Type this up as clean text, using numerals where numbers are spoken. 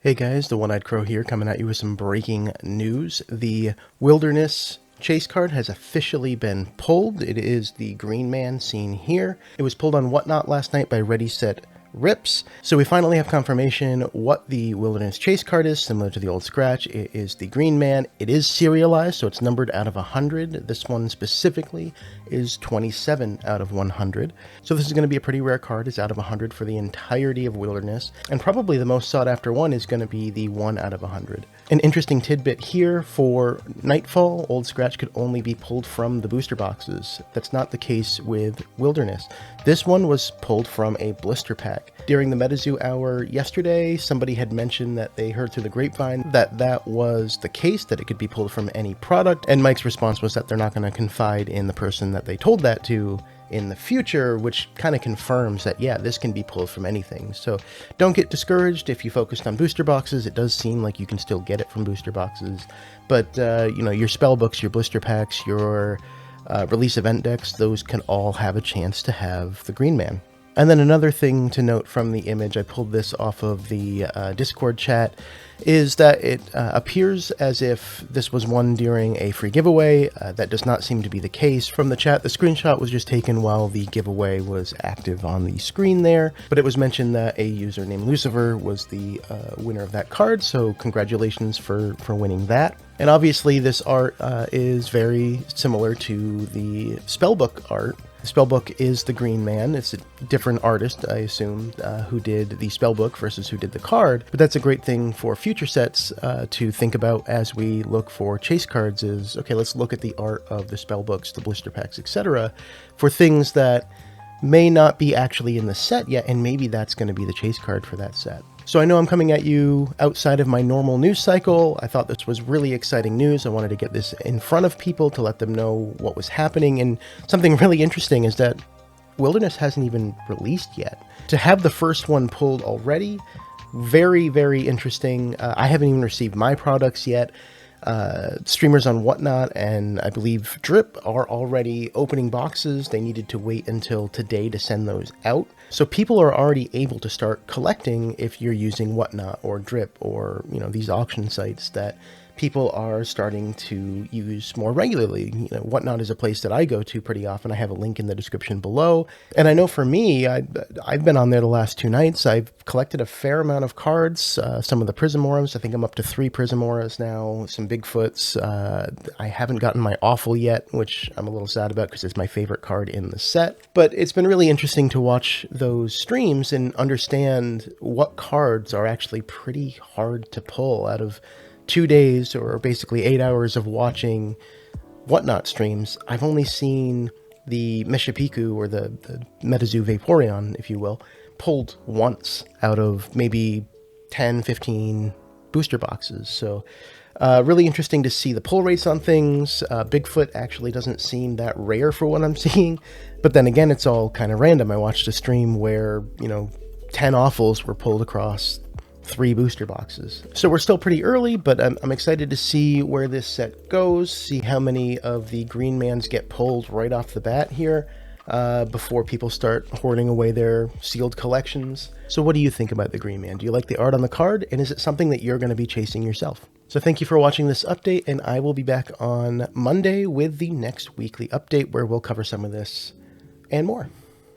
Hey guys, the One-Eyed Crow here, coming at you with some breaking news. The Wilderness chase card has officially been pulled. It is the Green Man seen here. It was pulled on Whatnot last night by Ready Set Rips. So we finally have confirmation what the Wilderness chase card is, similar to the old Scratch. It is the Green Man. It is serialized, so it's numbered out of 100. This one specifically is 27 out of 100. So this is going to be a pretty rare card. It's out of 100 for the entirety of Wilderness, and probably the most sought after one is going to be the 1 out of 100. An interesting tidbit here: for Nightfall, Old Scratch could only be pulled from the booster boxes. That's not the case with Wilderness. This one was pulled from a blister pack. During the MetaZoo hour yesterday, somebody had mentioned that they heard through the grapevine that that was the case, that it could be pulled from any product, and Mike's response was that they're not going to confide in the person that they told that to in the future, which kind of confirms that, yeah, this can be pulled from anything. So don't get discouraged if you focused on booster boxes. It does seem like you can still get it from booster boxes, but you know, your spell books, your blister packs, your release event decks, those can all have a chance to have the Green Man. And then another thing to note from the image, I pulled this off of the Discord chat, is that it appears as if this was won during a free giveaway. That does not seem to be the case. From the chat, the screenshot was just taken while the giveaway was active on the screen there, but it was mentioned that a user named Lucifer was the winner of that card, so congratulations for winning that. And obviously this art is very similar to the spellbook art. The spellbook is the Green Man. It's a different artist, I assume, who did the spellbook versus who did the card. But that's a great thing for future sets to think about as we look for chase cards is, okay, let's look at the art of the spellbooks, the blister packs, etc. for things that may not be actually in the set yet, and maybe that's going to be the chase card for that set. So I know I'm coming at you outside of my normal news cycle. I thought this was really exciting news. I wanted to get this in front of people to let them know what was happening. And something really interesting is that Wilderness hasn't even released yet. To have the first one pulled already, very, very interesting. I haven't even received my products yet. Streamers on Whatnot and I believe Drip are already opening boxes. They needed to wait until today to send those out. So people are already able to start collecting if you're using Whatnot or Drip or, you know, these auction sites that people are starting to use more regularly. You know, Whatnot is a place that I go to pretty often. I have a link in the description below. And I know for me, I've been on there the last 2 nights. I've collected a fair amount of cards, some of the Prismoras. I think I'm up to 3 Prismoras now, some Bigfoots. I haven't gotten my Awful yet, which I'm a little sad about because it's my favorite card in the set. But it's been really interesting to watch those streams and understand what cards are actually pretty hard to pull out of 2 days, or basically 8 hours of watching Whatnot streams. I've only seen the Meshipiku, or the MetaZoo Vaporeon, if you will, pulled once out of maybe 10, 15 booster boxes. So really interesting to see the pull rates on things. Bigfoot actually doesn't seem that rare for what I'm seeing, but then again, it's all kind of random. I watched a stream where, you know, 10 Awfuls were pulled across 3 booster boxes. So we're still pretty early, but I'm excited to see where this set goes, see how many of the Green Mans get pulled right off the bat here before people start hoarding away their sealed collections. So what do you think about the Green Man? Do you like the art on the card, and is it something that you're going to be chasing yourself? So thank you for watching this update, and I will be back on Monday with the next weekly update where we'll cover some of this and more.